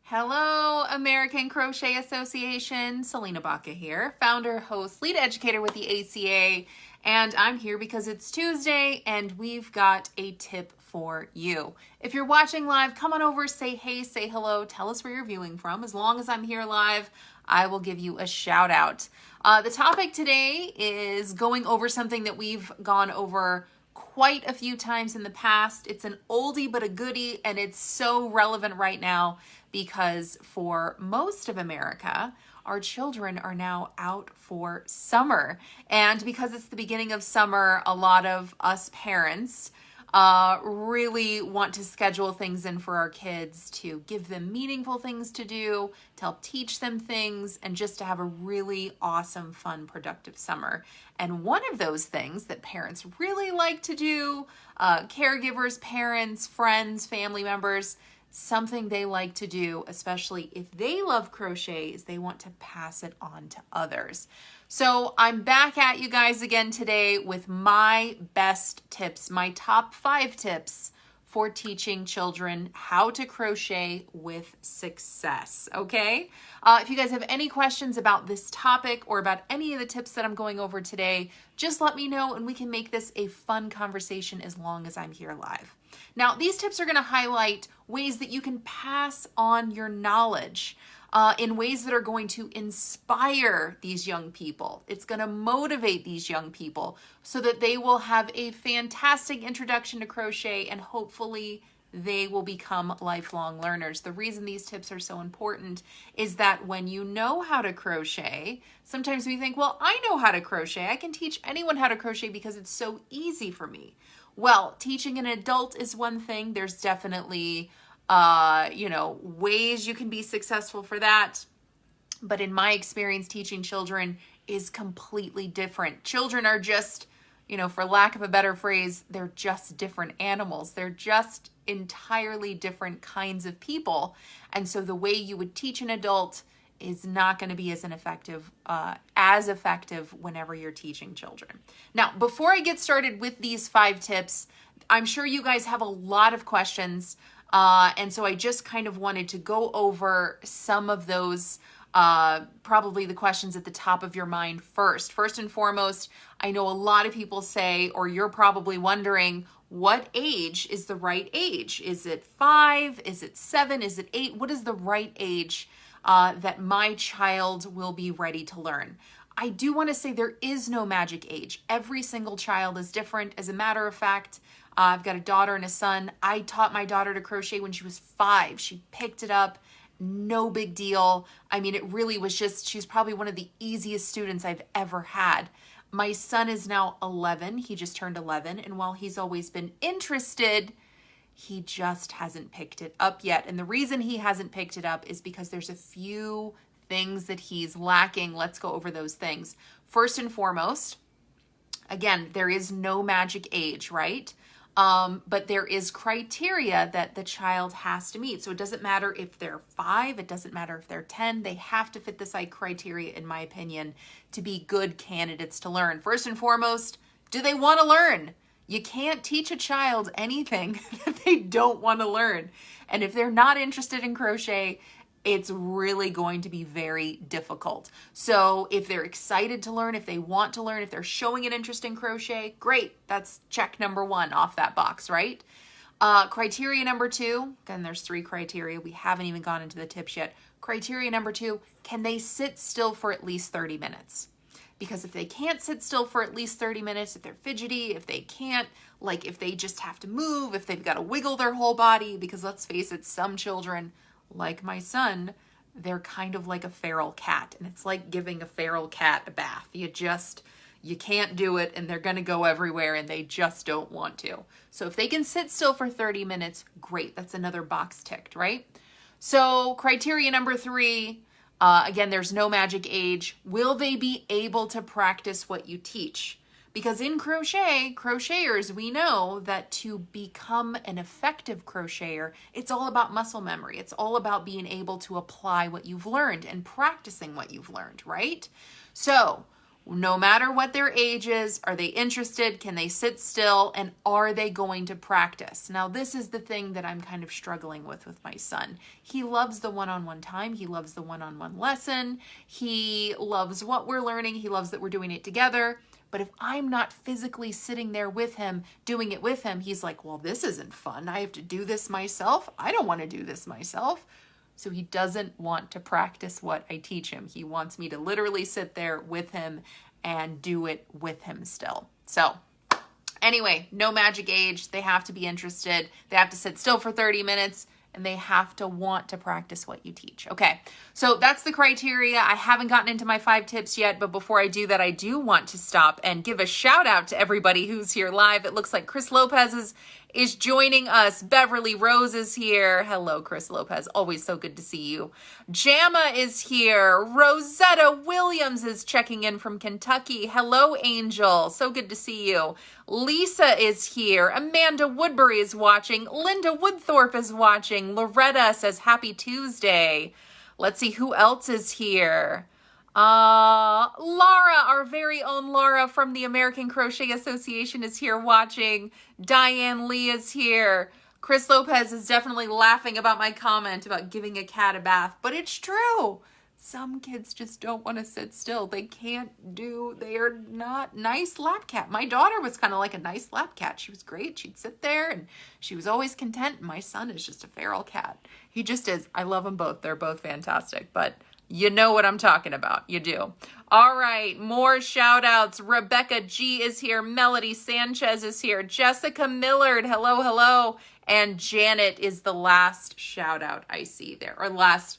Hello, American Crochet Association. Salena Baca here, founder, host, lead educator with the ACA. And I'm here because it's Tuesday and we've got a tip for you. If you're watching live, come on over, say hey, say hello, tell us where you're viewing from. As long as I'm here live, I will give you a shout out. The topic today is going over something that we've gone over quite a few times in the past. It's an oldie but a goodie, and it's so relevant right now because for most of America, our children are now out for summer. And because it's the beginning of summer, a lot of us parents really want to schedule things in for our kids to give them meaningful things to do, to help teach them things, and just to have a really awesome, fun, productive summer. And one of those things that parents really like to do, caregivers, parents, friends, family members, something they like to do, especially if they love crochet, is they want to pass it on to others. So I'm back at you guys again today with my best tips, my top 5 tips for teaching children how to crochet with success, okay? If you guys have any questions about this topic or about any of the tips that I'm going over today, just let me know and we can make this a fun conversation as long as I'm here live. Now, these tips are going to highlight ways that you can pass on your knowledge in ways that are going to inspire these young people. It's going to motivate these young people so that they will have a fantastic introduction to crochet and hopefully they will become lifelong learners. The reason these tips are so important is that when you know how to crochet, sometimes we think, well, I know how to crochet. I can teach anyone how to crochet because it's so easy for me. Well, teaching an adult is one thing. There's definitely ways you can be successful for that. But in my experience, teaching children is completely different. Children are just, for lack of a better phrase, they're just different animals. They're just entirely different kinds of people. And so the way you would teach an adult is not going to be as effective whenever you're teaching children. Now, before I get started with these 5 tips, I'm sure you guys have a lot of questions. And so I just kind of wanted to go over some of those, probably the questions at the top of your mind first. First and foremost, I know a lot of people say, or you're probably wondering, what age is the right age? Is it 5? Is it 7? Is it 8? What is the right age that my child will be ready to learn? I do want to say there is no magic age. Every single child is different. As a matter of fact, I've got a daughter and a son. I taught my daughter to crochet when she was 5. She picked it up. No big deal. I mean, it really was just, she's probably one of the easiest students I've ever had. My son is now 11. He just turned 11. And while he's always been interested, he just hasn't picked it up yet. And the reason he hasn't picked it up is because there's a few things that he's lacking. Let's go over those things. First and foremost, again, there is no magic age, right? But there is criteria that the child has to meet. So it doesn't matter if they're 5, it doesn't matter if they're 10, they have to fit this criteria, in my opinion, to be good candidates to learn. First and foremost, do they want to learn? You can't teach a child anything that they don't want to learn. And if they're not interested in crochet, it's really going to be very difficult. So if they're excited to learn, if they want to learn, if they're showing an interest in crochet, great. That's check number 1 off that box, right? Criteria number 2, again, there's 3 criteria. We haven't even gone into the tips yet. Criteria number 2, can they sit still for at least 30 minutes? Because if they can't sit still for at least 30 minutes, if they're fidgety, if they can't, if they just have to move, if they've got to wiggle their whole body, because let's face it, some children, like my son, they're kind of like a feral cat. And it's like giving a feral cat a bath. You can't do it and they're going to go everywhere and they just don't want to. So if they can sit still for 30 minutes, great. That's another box ticked, right? So criteria number 3, again, there's no magic age. Will they be able to practice what you teach? Because in crocheters, we know that to become an effective crocheter, it's all about muscle memory. It's all about being able to apply what you've learned and practicing what you've learned, right? So No matter what their age is, are they interested? Can they sit still? And are they going to practice? Now, this is the thing that I'm kind of struggling with my son. He loves the one-on-one time. He loves the one-on-one lesson. He loves what we're learning. He loves that we're doing it together. But if I'm not physically sitting there with him, doing it with him, he's like, well, this isn't fun. I have to do this myself. I don't want to do this myself. So he doesn't want to practice what I teach him. He wants me to literally sit there with him and do it with him still. So anyway, no magic age. They have to be interested. They have to sit still for 30 minutes. And they have to want to practice what you teach. Okay, so that's the criteria. I haven't gotten into my 5 tips yet, but before I do that, I do want to stop and give a shout out to everybody who's here live. It looks like Chris Lopez is joining us. Beverly Rose is here. Hello, Chris Lopez. Always so good to see you. Jama is here. Rosetta Williams is checking in from Kentucky. Hello, Angel. So good to see you. Lisa is here. Amanda Woodbury is watching. Linda Woodthorpe is watching. Loretta says happy Tuesday. Let's see who else is here. Laura, our very own Laura from the American Crochet Association is here watching. Diane Lee is here. Chris Lopez is definitely laughing about my comment about giving a cat a bath, but it's true. Some kids just don't want to sit still. They are not nice lap cat. My daughter was kind of like a nice lap cat. She was great. She'd sit there and she was always content. My son is just a feral cat. He just is. I love them both. They're both fantastic, but you know what I'm talking about. You do. All right. More shout outs. Rebecca G is here. Melody Sanchez is here. Jessica Millard. Hello, hello. And Janet is the last shout out I see there, or last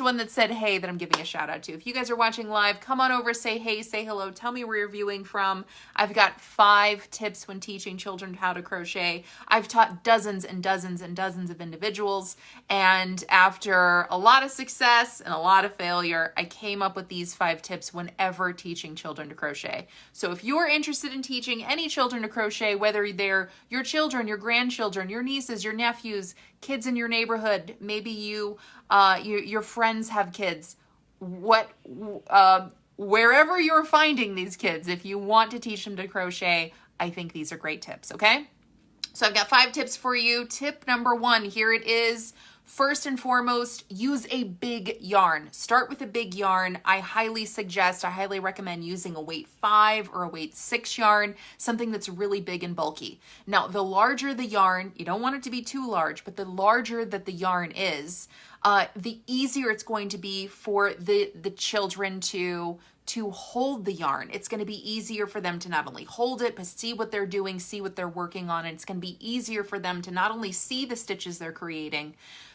one that said hey that I'm giving a shout out to. If you guys are watching live, come on over, say hey, say hello, tell me where you're viewing from. I've got 5 tips when teaching children how to crochet. I've taught dozens and dozens and dozens of individuals, and after a lot of success and a lot of failure, I came up with these 5 tips whenever teaching children to crochet. So if you're interested in teaching any children to crochet, whether they're your children, your grandchildren, your nieces, your nephews, kids in your neighborhood, maybe your friends have kids, wherever you're finding these kids, if you want to teach them to crochet, I think these are great tips, okay? So I've got 5 tips for you. Tip number 1, here it is. First and foremost, use a big yarn. Start with a big yarn. I highly recommend using a weight 5 or a weight 6 yarn, something that's really big and bulky. Now, the larger the yarn, you don't want it to be too large, but the larger that the yarn is, the easier it's going to be for the children to hold the yarn. It's going to be easier for them to not only hold it, but see what they're doing, see what they're working on. And it's going to be easier for them to not only see the stitches they're creating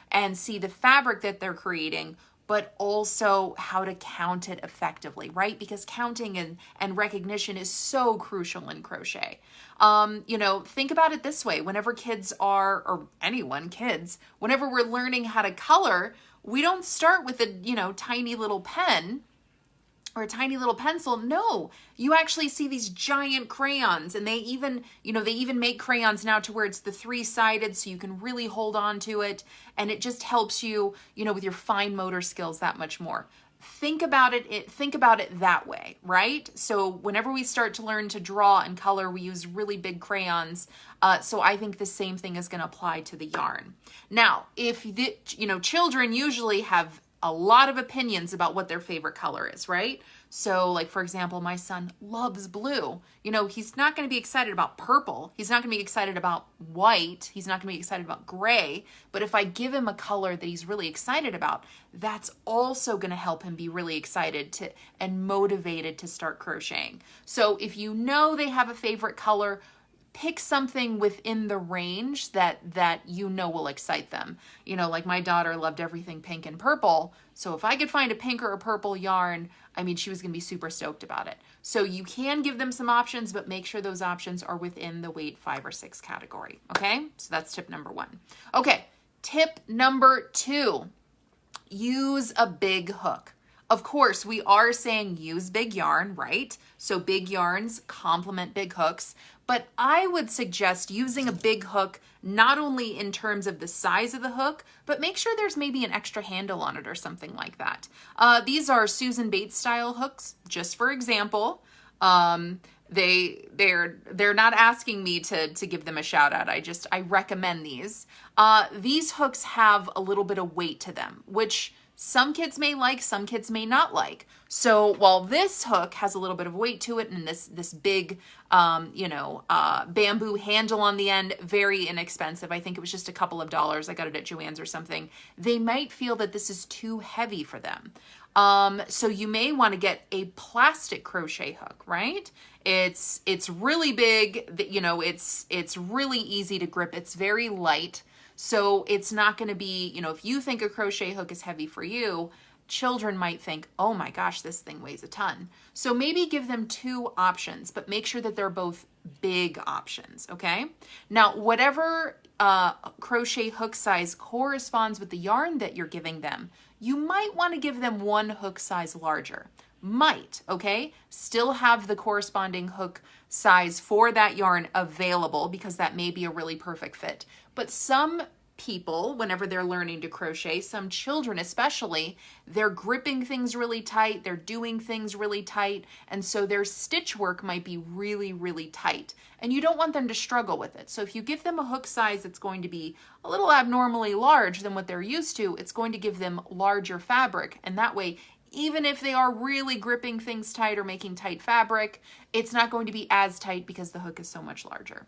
and see the fabric that they're creating, but also how to count it effectively, right? Because counting and recognition is so crucial in crochet. Think about it this way. Whenever kids whenever we're learning how to color, we don't start with a, tiny little pen or a tiny little pencil. No, you actually see these giant crayons, and they even make crayons now to where it's the 3-sided, so you can really hold on to it, and it just helps you, with your fine motor skills that much more. Think about it that way, right? So whenever we start to learn to draw and color, we use really big crayons. So I think the same thing is going to apply to the yarn. Now, if children usually have a lot of opinions about what their favorite color is, right? So like, for example, my son loves blue. He's not going to be excited about purple. He's not going to be excited about white. He's not going to be excited about gray. But if I give him a color that he's really excited about, that's also going to help him be really excited and motivated to start crocheting. So if they have a favorite color, pick something within the range that will excite them. Like my daughter loved everything pink and purple. So if I could find a pink or a purple yarn, she was going to be super stoked about it. So you can give them some options, but make sure those options are within the weight 5 or 6 category. Okay, so that's tip number 1. Okay, tip number 2, use a big hook. Of course, we are saying use big yarn, right? So big yarns complement big hooks, But I would suggest using a big hook, not only in terms of the size of the hook, but make sure there's maybe an extra handle on it or something like that. These are Susan Bates style hooks, just for example. They're not asking me to give them a shout out. I recommend these. These hooks have a little bit of weight to them, which some kids may like, some kids may not like. So while this hook has a little bit of weight to it and this big, bamboo handle on the end, very inexpensive. I think it was just a couple of dollars. I got it at Joann's or something. They might feel that this is too heavy for them. So you may want to get a plastic crochet hook, right? It's really big, it's really easy to grip. It's very light. So it's not going to be, if you think a crochet hook is heavy for you, children might think, oh my gosh, this thing weighs a ton. So maybe give them two options, but make sure that they're both big options, okay? Now, whatever crochet hook size corresponds with the yarn that you're giving them, you might want to give them one hook size larger. Might, okay? Still have the corresponding hook size for that yarn available because that may be a really perfect fit. But some people, whenever they're learning to crochet, some children especially, they're gripping things really tight, they're doing things really tight, and so their stitch work might be really, really tight. And you don't want them to struggle with it. So if you give them a hook size that's going to be a little abnormally large than what they're used to, it's going to give them larger fabric. And that way, even if they are really gripping things tight or making tight fabric, it's not going to be as tight because the hook is so much larger.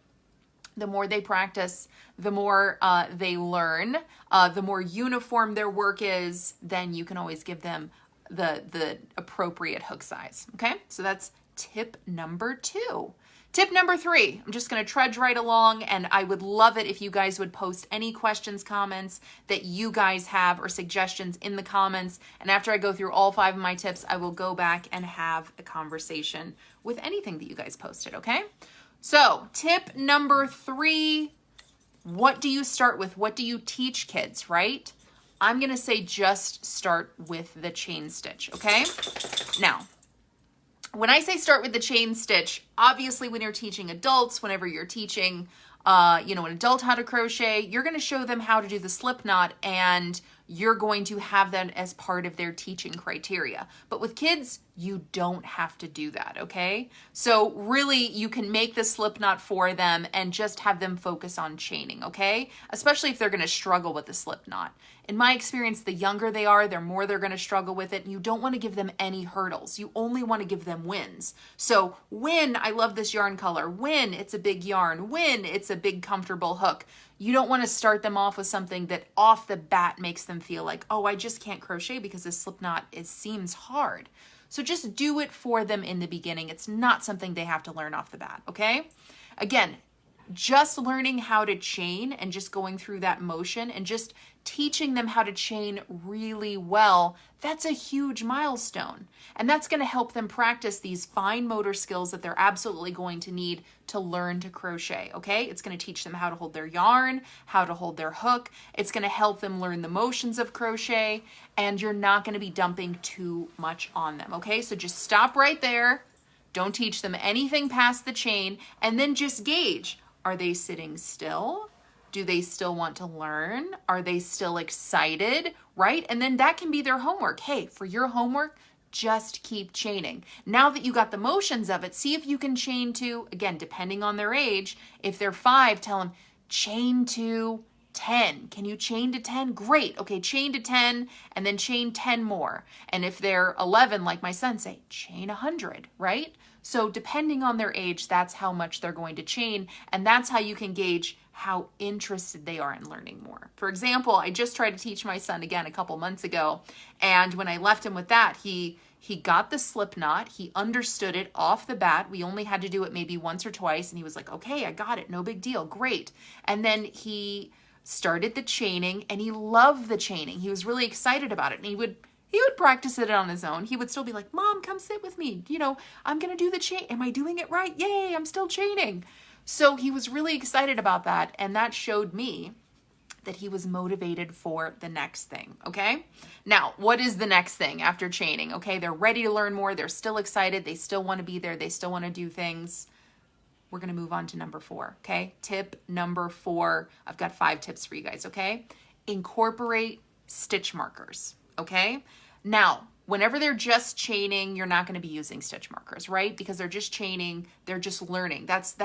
The more they practice, the more they learn, the more uniform their work is, then you can always give them the appropriate hook size, okay? So that's tip number 2. Tip number 3, I'm just going to trudge right along, and I would love it if you guys would post any questions, comments that you guys have or suggestions in the comments. And after I go through all 5 of my tips, I will go back and have a conversation with anything that you guys posted, okay? So tip number 3, what do you start with? What do you teach kids, right? I'm going to say just start with the chain stitch, okay? Now, when I say start with the chain stitch, obviously when you're teaching adults, whenever you're teaching, an adult how to crochet, you're going to show them how to do the slip knot, and you're going to have that as part of their teaching criteria. But with kids, you don't have to do that, okay? So really, you can make the slip knot for them and just have them focus on chaining, okay? Especially if they're going to struggle with the slip knot. In my experience, the younger they are, the more they're going to struggle with it. And you don't want to give them any hurdles. You only want to give them wins. So when I love this yarn color, when it's a big yarn, when it's a big comfortable hook, you don't want to start them off with something that off the bat makes them feel like, oh, I just can't crochet because this slip knot seems hard. So just do it for them in the beginning. It's not something they have to learn off the bat, okay? Again, just learning how to chain and just going through that motion and just teaching them how to chain really well, that's a huge milestone. And that's going to help them practice these fine motor skills that they're absolutely going to need to learn to crochet, okay? It's going to teach them how to hold their yarn, how to hold their hook. It's going to help them learn the motions of crochet, and you're not going to be dumping too much on them, okay? So just stop right there. Don't teach them anything past the chain, and then just gauge. Are they sitting still? Do they still want to learn? Are they still excited, right? And then that can be their homework. Hey, for your homework, just keep chaining. Now that you got the motions of it, see if you can chain to, again, depending on their age. If they're 5, tell them, chain to 10. Can you chain to 10? Great. Okay, chain to 10 and then chain 10 more. And if they're 11, like my son, say, chain 100, right? So depending on their age, that's how much they're going to chain, and that's how you can gauge how interested they are in learning more. For example, I just tried to teach my son again a couple months ago, and when I left him with that, he got the slip knot, he understood it off the bat. We only had to do it maybe once or twice, and he was like, okay, I got it, no big deal, great. And then he started the chaining, and he loved the chaining. He was really excited about it, and he would practice it on his own. He would still be like, Mom, come sit with me. I'm going to do the chain. Am I doing it right? Yay, I'm still chaining. So he was really excited about that. And that showed me that he was motivated for the next thing. Okay. Now, what is the next thing after chaining? Okay. They're ready to learn more. They're still excited. They still want to be there. They still want to do things. we're going to move on to number 4, okay? Tip number 4. I've got 5 tips for you guys, okay? Incorporate stitch markers, okay? Now, whenever they're just chaining, you're not going to be using stitch markers, right? Because they're just chaining, they're just learning. That's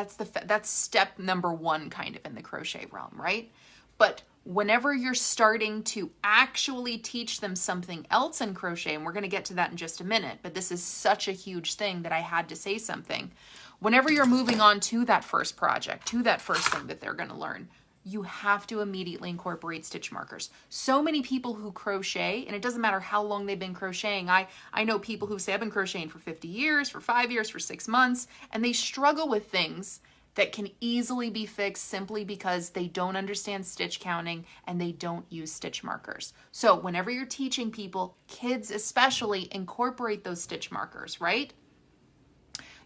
step number 1 kind of in the crochet realm, right? But whenever you're starting to actually teach them something else in crochet, and we're going to get to that in just a minute, but this is such a huge thing that I had to say something. Whenever you're moving on to that first project, to that first thing that they're going to learn, you have to immediately incorporate stitch markers. So many people who crochet, and it doesn't matter how long they've been crocheting. I know people who say I've been crocheting for 50 years, for 5 years, for 6 months, and they struggle with things that can easily be fixed simply because they don't understand stitch counting and they don't use stitch markers. So whenever you're teaching people, kids especially, incorporate those stitch markers, right?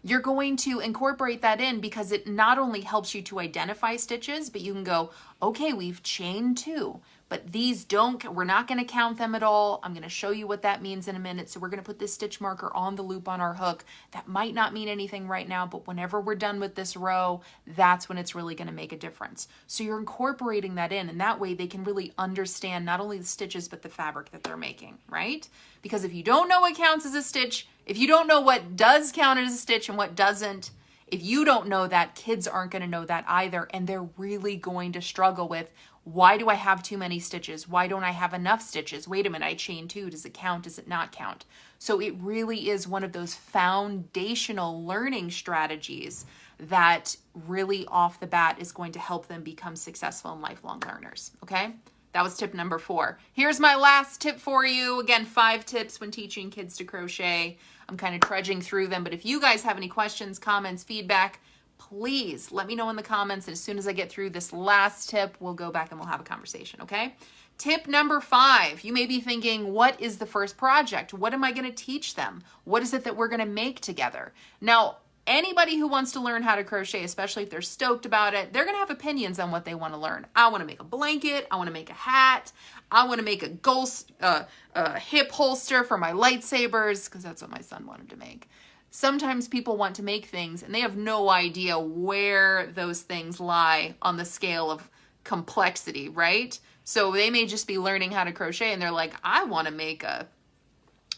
You're going to incorporate that in because it not only helps you to identify stitches, but you can go, okay, we've chained 2, but these we're not going to count them at all. I'm going to show you what that means in a minute. So we're going to put this stitch marker on the loop on our hook. That might not mean anything right now, but whenever we're done with this row, that's when it's really going to make a difference. So you're incorporating that in, and that way they can really understand not only the stitches, but the fabric that they're making, right? Because if you don't know what counts as a stitch, if you don't know what does count as a stitch and what doesn't, if you don't know that, kids aren't going to know that either, and they're really going to struggle with, why do I have too many stitches? Why don't I have enough stitches? Wait a minute, I chained 2. Does it count? Does it not count? So it really is one of those foundational learning strategies that really off the bat is going to help them become successful and lifelong learners, okay? That was tip number 4. Here's my last tip for you. Again, 5 tips when teaching kids to crochet. I'm kind of trudging through them, but if you guys have any questions, comments, feedback, please let me know in the comments. And as soon as I get through this last tip, we'll go back and we'll have a conversation, okay? Tip number 5, you may be thinking, what is the first project? What am I going to teach them? What is it that we're going to make together? Now, anybody who wants to learn how to crochet, especially if they're stoked about it, they're going to have opinions on what they want to learn. I want to make a blanket. I want to make a hat. I want to make a hip holster for my lightsabers, because that's what my son wanted to make. Sometimes people want to make things and they have no idea where those things lie on the scale of complexity, right? So they may just be learning how to crochet and they're like, I want to make a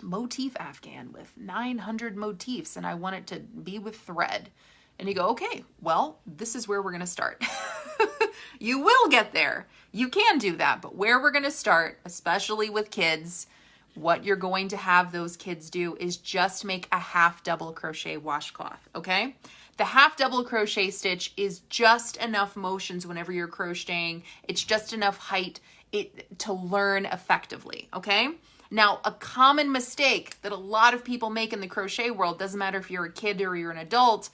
motif afghan with 900 motifs and I want it to be with thread. And you go, okay, well, this is where we're going to start. You will get there. You can do that. But where we're going to start, especially with kids, what you're going to have those kids do is just make a half double crochet washcloth, okay? The half double crochet stitch is just enough motions whenever you're crocheting. It's just enough height to learn effectively, okay? Now, a common mistake that a lot of people make in the crochet world, doesn't matter if you're a kid or you're an adult,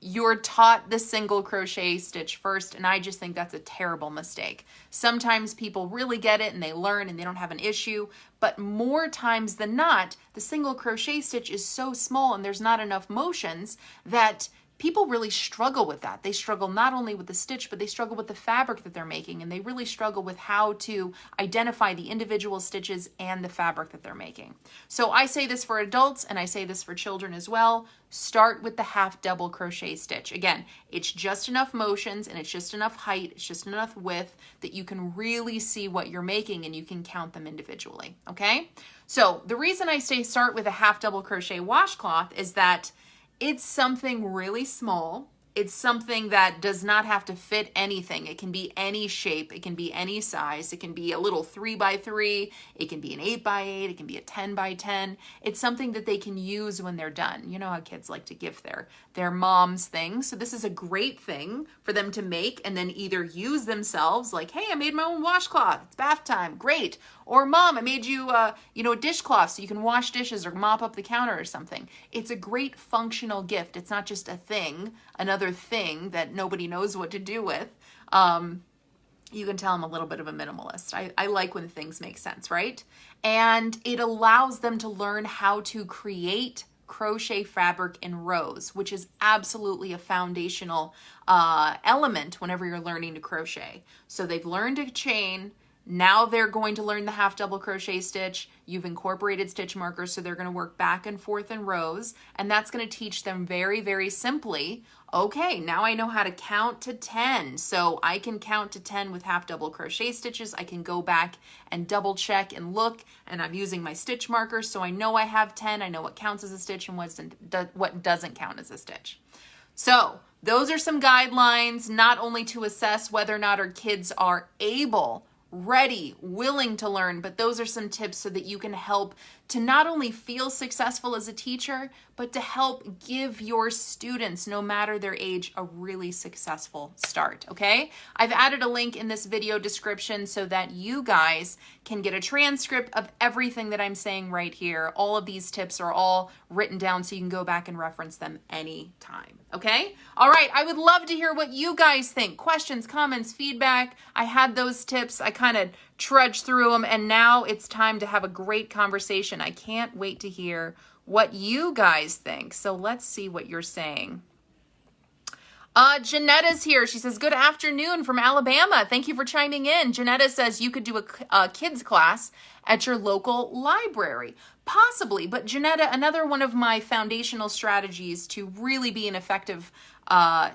you're taught the single crochet stitch first, and I just think that's a terrible mistake. Sometimes people really get it and they learn and they don't have an issue, but more times than not, the single crochet stitch is so small and there's not enough motions that people really struggle with that. They struggle not only with the stitch, but they struggle with the fabric that they're making, and they really struggle with how to identify the individual stitches and the fabric that they're making. So I say this for adults and I say this for children as well. Start with the half double crochet stitch. Again, it's just enough motions and it's just enough height, it's just enough width that you can really see what you're making and you can count them individually, okay? So the reason I say start with a half double crochet washcloth is that it's something really small. It's something that does not have to fit anything. It can be any shape. It can be any size. It can be a little 3x3. It can be an 8x8. It can be a 10x10. It's something that they can use when they're done. You know how kids like to give their moms things. So this is a great thing for them to make and then either use themselves, like, hey, I made my own washcloth. It's bath time. Great. Or mom, I made you, a dishcloth so you can wash dishes or mop up the counter or something. It's a great functional gift. It's not just a thing, another thing that nobody knows what to do with. You can tell I'm a little bit of a minimalist. I like when things make sense, right? And it allows them to learn how to create crochet fabric in rows, which is absolutely a foundational element whenever you're learning to crochet. So they've learned to chain. Now they're going to learn the half double crochet stitch. You've incorporated stitch markers, so they're going to work back and forth in rows, and that's going to teach them very, very simply, okay, now I know how to count to 10. So I can count to 10 with half double crochet stitches. I can go back and double check and look, and I'm using my stitch markers, so I know I have 10. I know what counts as a stitch and what doesn't count as a stitch. So those are some guidelines, not only to assess whether or not our kids are able, ready, willing to learn, but those are some tips so that you can help to not only feel successful as a teacher, but to help give your students, no matter their age, a really successful start, okay? I've added a link in this video description so that you guys can get a transcript of everything that I'm saying right here. All of these tips are all written down so you can go back and reference them anytime, okay? All right, I would love to hear what you guys think. Questions, comments, feedback. I had those tips. I kind of trudged through them, and now it's time to have a great conversation. I can't wait to hear what you guys think. So let's see what you're saying. Janetta's here. She says, good afternoon from Alabama. Thank you for chiming in. Janetta says you could do a kids class at your local library. Possibly, but Janetta, another one of my foundational strategies to really be an effective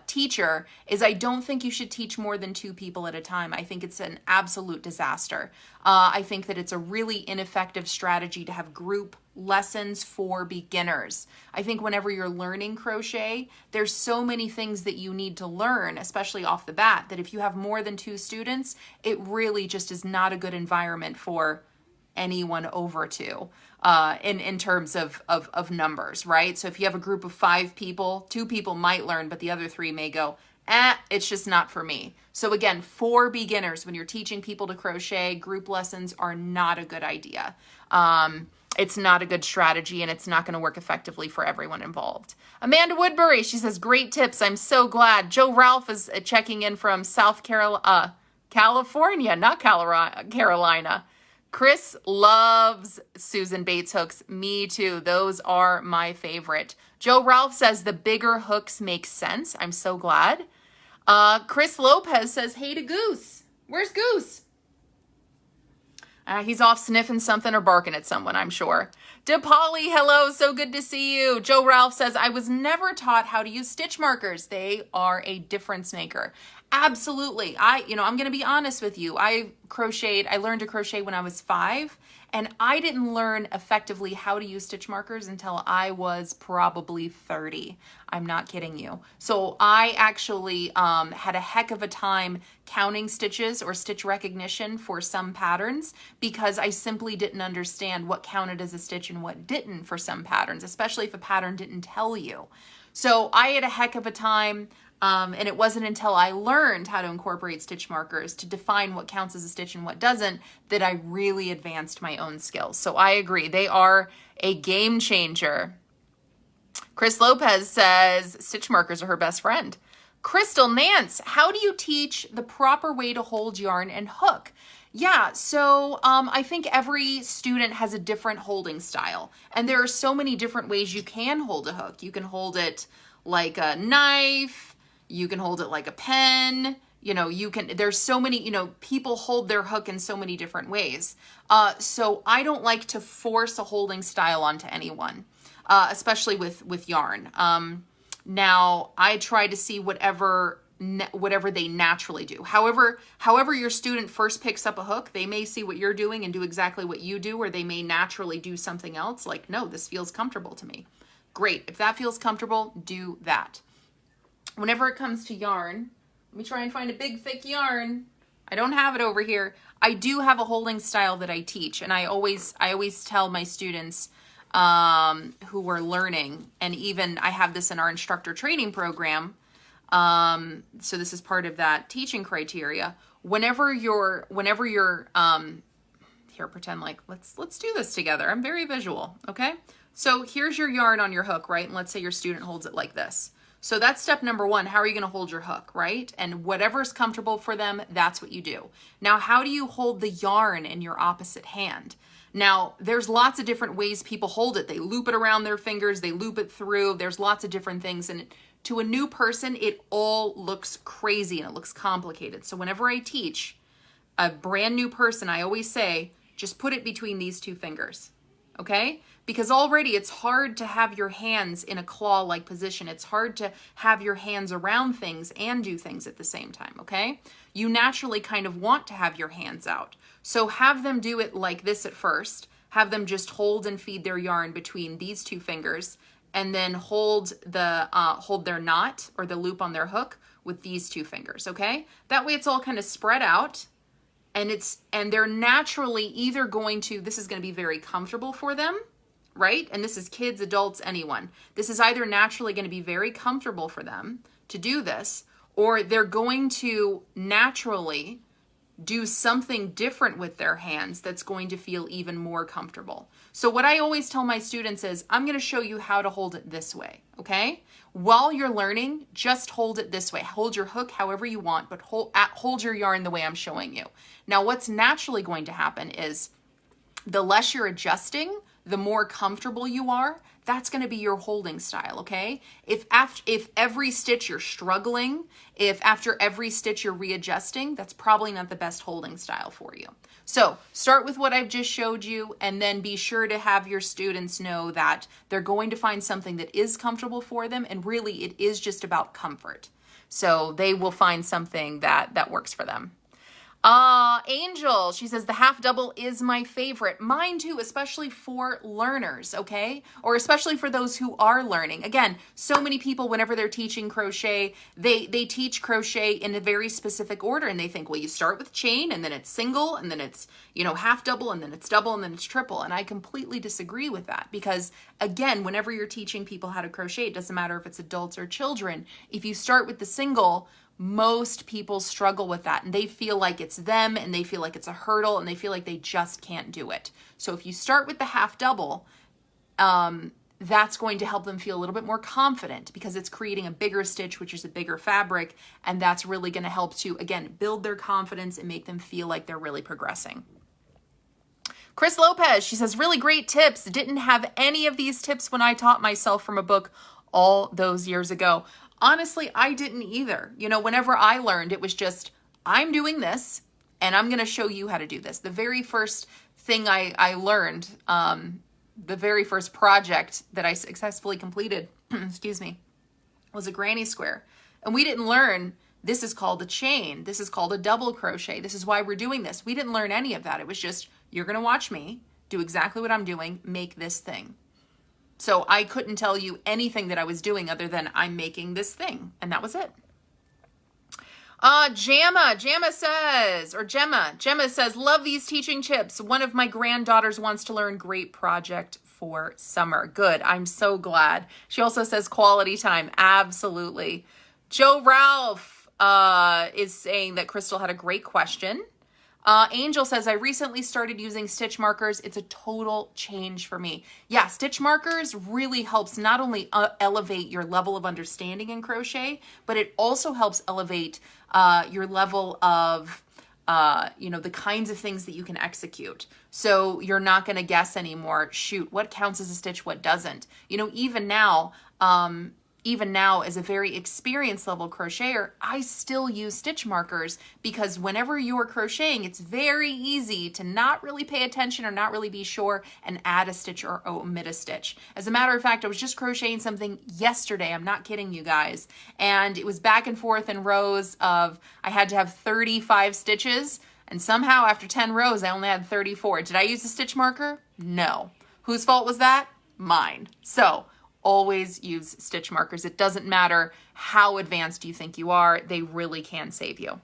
teacher is I don't think you should teach more than 2 people at a time. I think it's an absolute disaster. I think that it's a really ineffective strategy to have group lessons for beginners. I think whenever you're learning crochet, there's so many things that you need to learn, especially off the bat, that if you have more than 2 students, it really just is not a good environment for anyone over 2 in terms of numbers, right? So if you have a group of 5 people, 2 people might learn, but the other 3 may go, it's just not for me. So again, for beginners, when you're teaching people to crochet, group lessons are not a good idea. It's not a good strategy, and it's not going to work effectively for everyone involved. Amanda Woodbury, she says, great tips. I'm so glad. Joe Ralph is checking in from California, not Carolina. Chris loves Susan Bates hooks. Me too. Those are my favorite. Joe Ralph says the bigger hooks make sense. I'm so glad. Chris Lopez says, hey to Goose. Where's Goose? He's off sniffing something or barking at someone, I'm sure. DePolly, hello, so good to see you. Joe Ralph says, I was never taught how to use stitch markers. They are a difference maker. Absolutely. I'm going to be honest with you. I learned to crochet when I was 5, and I didn't learn effectively how to use stitch markers until I was probably 30. I'm not kidding you. So I actually had a heck of a time counting stitches or stitch recognition for some patterns because I simply didn't understand what counted as a stitch and what didn't for some patterns, especially if a pattern didn't tell you. So I had a heck of a time. And it wasn't until I learned how to incorporate stitch markers to define what counts as a stitch and what doesn't that I really advanced my own skills. So I agree. They are a game changer. Chris Lopez says stitch markers are her best friend. Crystal Nance, how do you teach the proper way to hold yarn and hook? Yeah, so I think every student has a different holding style. And there are so many different ways you can hold a hook. You can hold it like a knife. You can hold it like a pen, there's so many, people hold their hook in so many different ways. So I don't like to force a holding style onto anyone, especially with yarn. Now I try to see whatever they naturally do. However your student first picks up a hook, they may see what you're doing and do exactly what you do, or they may naturally do something else like, no, this feels comfortable to me. Great. If that feels comfortable, do that. Whenever it comes to yarn, let me try and find a big, thick yarn. I don't have it over here. I do have a holding style that I teach, and I always tell my students who are learning, and even I have this in our instructor training program. So this is part of that teaching criteria. Whenever you're here, pretend like let's do this together. I'm very visual, okay? So here's your yarn on your hook, right? And let's say your student holds it like this. So that's step number 1. How are you going to hold your hook, right? And whatever's comfortable for them, that's what you do. Now, how do you hold the yarn in your opposite hand? Now, there's lots of different ways people hold it. They loop it around their fingers. They loop it through. There's lots of different things. And to a new person, it all looks crazy and it looks complicated. So whenever I teach, a brand new person, I always say, just put it between these two fingers, okay? Because already it's hard to have your hands in a claw-like position. It's hard to have your hands around things and do things at the same time, okay? You naturally kind of want to have your hands out. So have them do it like this at first. Have them just hold and feed their yarn between these two fingers, and then hold their knot or the loop on their hook with these two fingers, okay? That way it's all kind of spread out, and they're naturally either going to, this is going to be very comfortable for them, right? And this is kids, adults, anyone. This is either naturally going to be very comfortable for them to do this, or they're going to naturally do something different with their hands that's going to feel even more comfortable. So what I always tell my students is, I'm going to show you how to hold it this way, okay? While you're learning, just hold it this way. Hold your hook however you want, but hold your yarn the way I'm showing you. Now, what's naturally going to happen is the less you're adjusting, the more comfortable you are. That's going to be your holding style, okay? If every stitch you're struggling, if after every stitch you're readjusting, that's probably not the best holding style for you. So start with what I've just showed you, and then be sure to have your students know that they're going to find something that is comfortable for them, and really it is just about comfort. So they will find something that works for them. Angel, she says, the half double is my favorite. Mine too, especially for learners, okay? Or especially for those who are learning. Again, so many people, whenever they're teaching crochet, they teach crochet in a very specific order, and they think, well, you start with chain, and then it's single, and then it's, half double, and then it's double, and then it's triple. And I completely disagree with that, because again, whenever you're teaching people how to crochet, it doesn't matter if it's adults or children. If you start with the single, most people struggle with that, and they feel like it's them, and they feel like it's a hurdle, and they feel like they just can't do it. So if you start with the half double, that's going to help them feel a little bit more confident, because it's creating a bigger stitch, which is a bigger fabric, and that's really going to help to, again, build their confidence and make them feel like they're really progressing. Chris Lopez, she says, really great tips. Didn't have any of these tips when I taught myself from a book all those years ago. Honestly, I didn't either. Whenever I learned, it was just, I'm doing this, and I'm going to show you how to do this. The very first thing I learned, the very first project that I successfully completed, excuse me, was a granny square. And we didn't learn, this is called a chain. This is called a double crochet. This is why we're doing this. We didn't learn any of that. It was just, you're going to watch me do exactly what I'm doing, make this thing. So I couldn't tell you anything that I was doing other than I'm making this thing. And that was it. Gemma says, love these teaching tips. One of my granddaughters wants to learn. Great project for summer. Good. I'm so glad. She also says quality time. Absolutely. Joe Ralph is saying that Crystal had a great question. Angel says, I recently started using stitch markers. It's a total change for me. Yeah, stitch markers really helps not only elevate your level of understanding in crochet, but it also helps elevate your level of, the kinds of things that you can execute. So you're not going to guess anymore. Shoot, what counts as a stitch, what doesn't? Even now, as a very experienced level crocheter, I still use stitch markers, because whenever you're crocheting, it's very easy to not really pay attention or not really be sure and add a stitch or omit a stitch. As a matter of fact, I was just crocheting something yesterday. I'm not kidding you guys. And it was back and forth in rows of, I had to have 35 stitches. And somehow after 10 rows, I only had 34. Did I use a stitch marker? No. Whose fault was that? Mine. So always use stitch markers. It doesn't matter how advanced you think you are. They really can save you.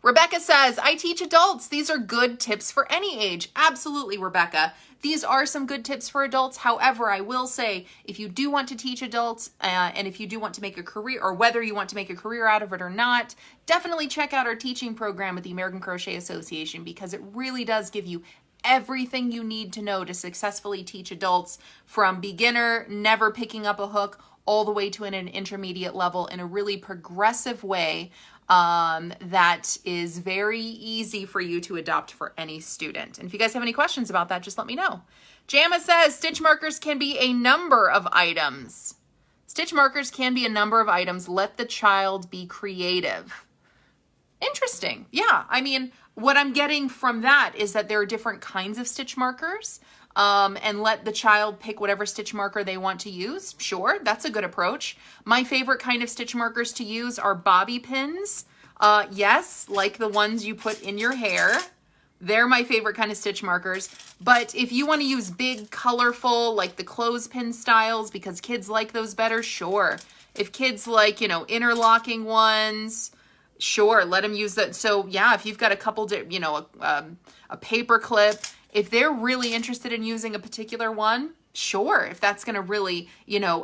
Rebecca says, I teach adults. These are good tips for any age. Absolutely, Rebecca. These are some good tips for adults. However, I will say, if you do want to teach adults, and if you do want to make a career, or whether you want to make a career out of it or not, definitely check out our teaching program at the American Crochet Association, because it really does give you everything you need to know to successfully teach adults, from beginner, never picking up a hook, all the way to an intermediate level in a really progressive way that is very easy for you to adopt for any student. And if you guys have any questions about that, just let me know. Jamma says, stitch markers can be a number of items. Stitch markers can be a number of items. Let the child be creative. Interesting. Yeah, I mean, what I'm getting from that is that there are different kinds of stitch markers, and let the child pick whatever stitch marker they want to use. Sure, that's a good approach. My favorite kind of stitch markers to use are bobby pins. Yes, like the ones you put in your hair. They're my favorite kind of stitch markers. But if you want to use big, colorful, like the clothespin styles, because kids like those better, sure. If kids like, interlocking ones, sure, let them use that. So yeah, if you've got a couple, a paper clip, if they're really interested in using a particular one, sure. If that's going to really,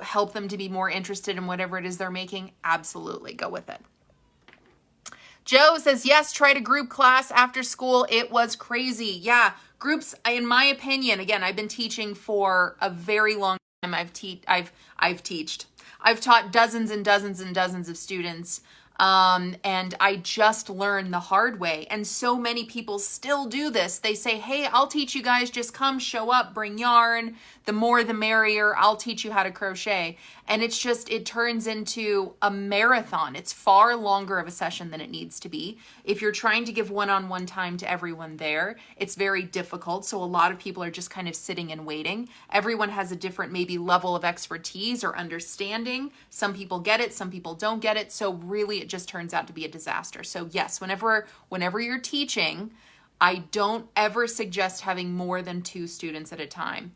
help them to be more interested in whatever it is they're making, absolutely go with it. Joe says, yes, tried a group class after school. It was crazy. Yeah, groups, in my opinion, again, I've been teaching for a very long time. I've taught dozens and dozens and dozens of students. And I just learned the hard way. And so many people still do this. They say, hey, I'll teach you guys, just come, show up, bring yarn. The more the merrier, I'll teach you how to crochet. And it turns into a marathon. It's far longer of a session than it needs to be. If you're trying to give one-on-one time to everyone there, it's very difficult. So a lot of people are just kind of sitting and waiting. Everyone has a different maybe level of expertise or understanding. Some people get it, some people don't get it. So really it just turns out to be a disaster. So yes, whenever you're teaching, I don't ever suggest having more than 2 students at a time,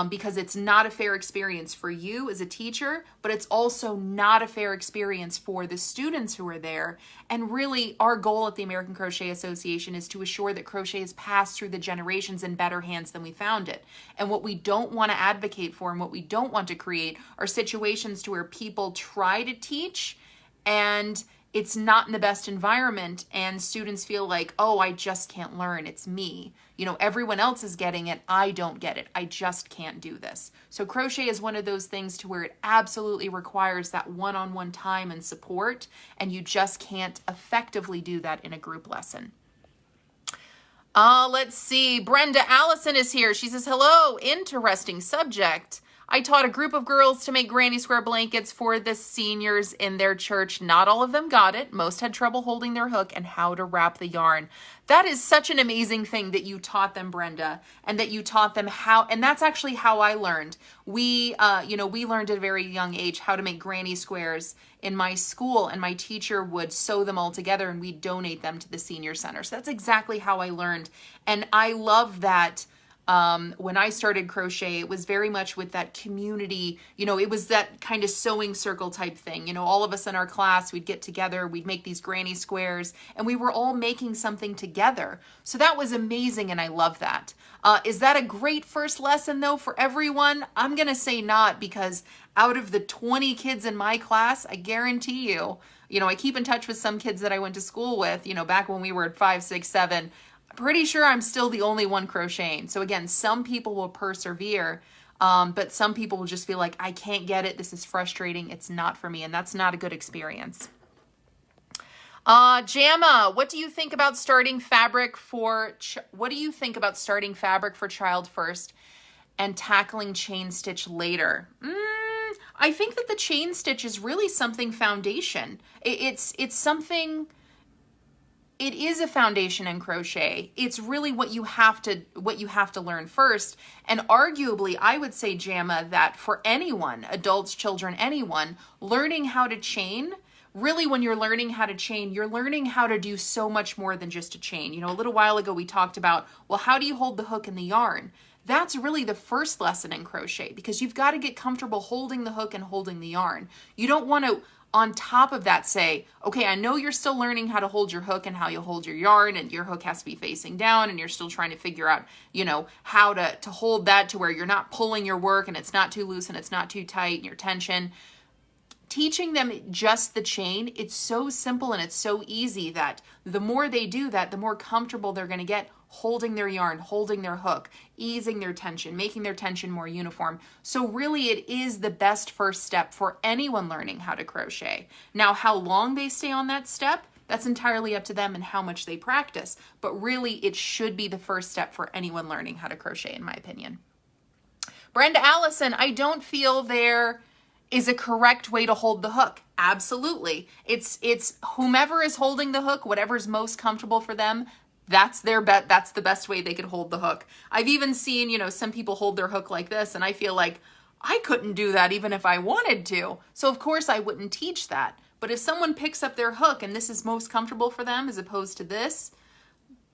because it's not a fair experience for you as a teacher, but it's also not a fair experience for the students who are there. And really, our goal at the American Crochet Association is to assure that crochet is passed through the generations in better hands than we found it. And what we don't want to advocate for and what we don't want to create are situations to where people try to teach and it's not in the best environment and students feel like, oh, I just can't learn. It's me. Everyone else is getting it. I don't get it. I just can't do this. So crochet is one of those things to where it absolutely requires that one-on-one time and support, and you just can't effectively do that in a group lesson. Let's see. Brenda Allison is here. She says, hello, interesting subject. I taught a group of girls to make granny square blankets for the seniors in their church. Not all of them got it. Most had trouble holding their hook and how to wrap the yarn. That is such an amazing thing that you taught them, Brenda, and that you taught them how, and that's actually how I learned. We learned at a very young age how to make granny squares in my school, and my teacher would sew them all together and we'd donate them to the senior center. So that's exactly how I learned. And I love that. When I started crochet, it was very much with that community, it was that kind of sewing circle type thing. All of us in our class, we'd get together, we'd make these granny squares, and we were all making something together. So that was amazing, and I love that. Is that a great first lesson, though, for everyone? I'm going to say not, because out of the 20 kids in my class, I guarantee you, I keep in touch with some kids that I went to school with, back when we were at 5, 6, 7. Pretty sure I'm still the only one crocheting. So again, some people will persevere, but some people will just feel like, I can't get it. This is frustrating. It's not for me. And that's not a good experience. Jamma, what do you think about starting fabric for child first and tackling chain stitch later? I think that the chain stitch is really something foundation. It's something. It is a foundation in crochet. It's really what you have to learn first. And arguably, I would say, Jamma, that for anyone, adults, children, anyone, learning how to chain, really when you're learning how to chain, you're learning how to do so much more than just a chain. A little while ago we talked about, well, how do you hold the hook and the yarn? That's really the first lesson in crochet, because you've got to get comfortable holding the hook and holding the yarn. You don't want to, on top of that, say, okay, I know you're still learning how to hold your hook and how you hold your yarn, and your hook has to be facing down, and you're still trying to figure out, how to hold that to where you're not pulling your work and it's not too loose and it's not too tight and your tension. Teaching them just the chain, it's so simple and it's so easy that the more they do that, the more comfortable they're going to get holding their yarn, holding their hook, easing their tension, making their tension more uniform. So really it is the best first step for anyone learning how to crochet. Now, how long they stay on that step, that's entirely up to them and how much they practice. But really it should be the first step for anyone learning how to crochet, in my opinion. Brenda Allison, I don't feel there is a correct way to hold the hook. Absolutely. It's whomever is holding the hook, whatever's most comfortable for them, That's their bet. That's the best way they could hold the hook. I've even seen, you know, some people hold their hook like this, and I feel like I couldn't do that even if I wanted to. So of course I wouldn't teach that. But if someone picks up their hook and this is most comfortable for them as opposed to this,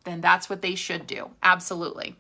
then that's what they should do. Absolutely.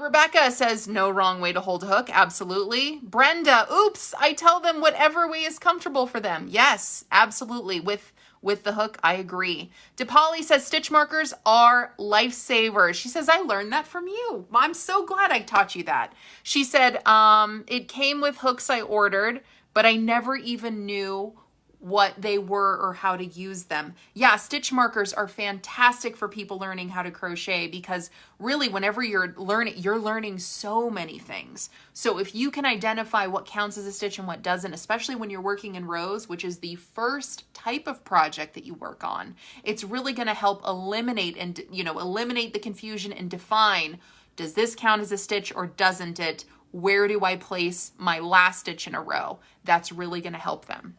Rebecca says, no wrong way to hold a hook. Absolutely. Brenda, oops, I tell them whatever way is comfortable for them. Yes, absolutely. With the hook, I agree. DePauli says stitch markers are lifesavers. She says, I learned that from you. I'm so glad I taught you that. She said, it came with hooks I ordered, but I never even knew what they were or how to use them. Yeah, stitch markers are fantastic for people learning how to crochet because really whenever you're learning so many things. So if you can identify what counts as a stitch and what doesn't, especially when you're working in rows, which is the first type of project that you work on, it's really going to help eliminate the confusion and define, does this count as a stitch or doesn't it? Where do I place my last stitch in a row? That's really going to help them.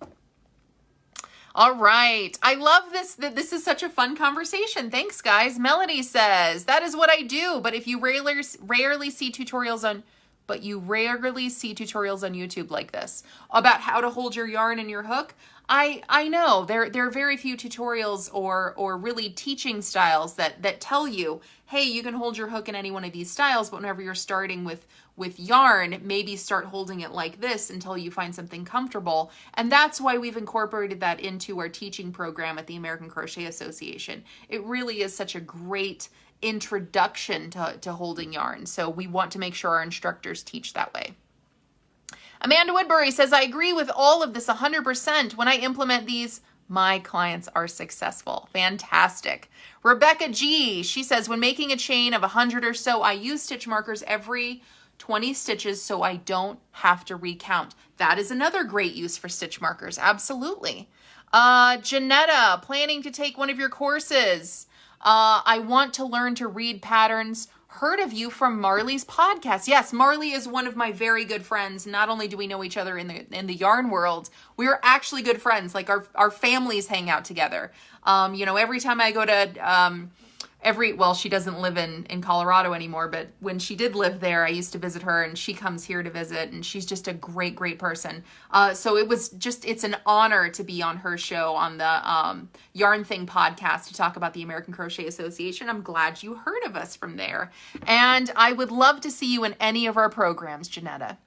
All right. I love this. This is such a fun conversation. Thanks, guys. Melody says, that is what I do. But you rarely see tutorials on YouTube like this about how to hold your yarn and your hook. I know there are very few tutorials or really teaching styles that tell you, hey, you can hold your hook in any one of these styles, but whenever you're starting with yarn, maybe start holding it like this until you find something comfortable. And that's why we've incorporated that into our teaching program at the American Crochet Association. It really is such a great introduction to holding yarn. So we want to make sure our instructors teach that way. Amanda Woodbury says, I agree with all of this 100%. When I implement these, my clients are successful. Fantastic. Rebecca G, she says, when making a chain of 100 or so, I use stitch markers every 20 stitches so I don't have to recount. That is another great use for stitch markers. Absolutely. Janetta, planning to take one of your courses. I want to learn to read patterns. Heard of you from Marley's podcast. Yes, Marley is one of my very good friends. Not only do we know each other in the yarn world, we are actually good friends. Like our families hang out together. Every time I go to she doesn't live in Colorado anymore, but when she did live there, I used to visit her, and she comes here to visit, and she's just a great, great person. So it's an honor to be on her show on the Yarn Thing podcast to talk about the American Crochet Association. I'm glad you heard of us from there. And I would love to see you in any of our programs, Janetta.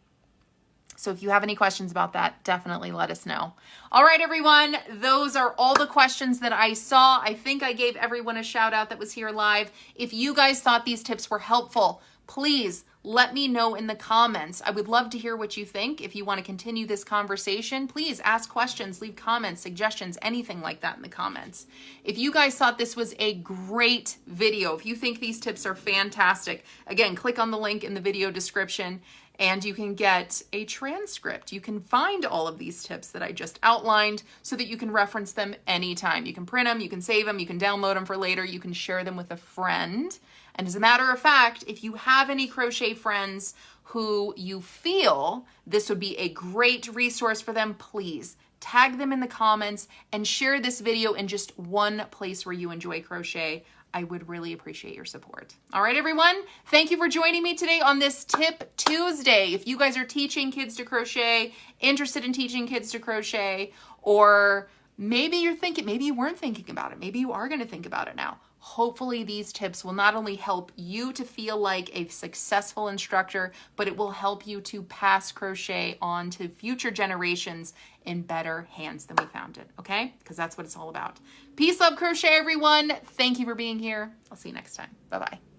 So if you have any questions about that, definitely let us know. All right, everyone, those are all the questions that I saw. I think I gave everyone a shout out that was here live. If you guys thought these tips were helpful, please let me know in the comments. I would love to hear what you think. If you want to continue this conversation, please ask questions, leave comments, suggestions, anything like that in the comments. If you guys thought this was a great video, if you think these tips are fantastic, again, click on the link in the video description and you can get a transcript. You can find all of these tips that I just outlined so that you can reference them anytime. You can print them, you can save them, you can download them for later, you can share them with a friend. And as a matter of fact, if you have any crochet friends who you feel this would be a great resource for them, please tag them in the comments and share this video in just one place where you enjoy crochet. I would really appreciate your support. All right, everyone. Thank you for joining me today on this Tip Tuesday. If you guys are teaching kids to crochet, interested in teaching kids to crochet, or maybe you weren't thinking about it. Maybe you are going to think about it now. Hopefully these tips will not only help you to feel like a successful instructor, but it will help you to pass crochet on to future generations in better hands than we found it, okay? Because that's what it's all about. Peace, love, crochet, everyone. Thank you for being here. I'll see you next time. Bye-bye.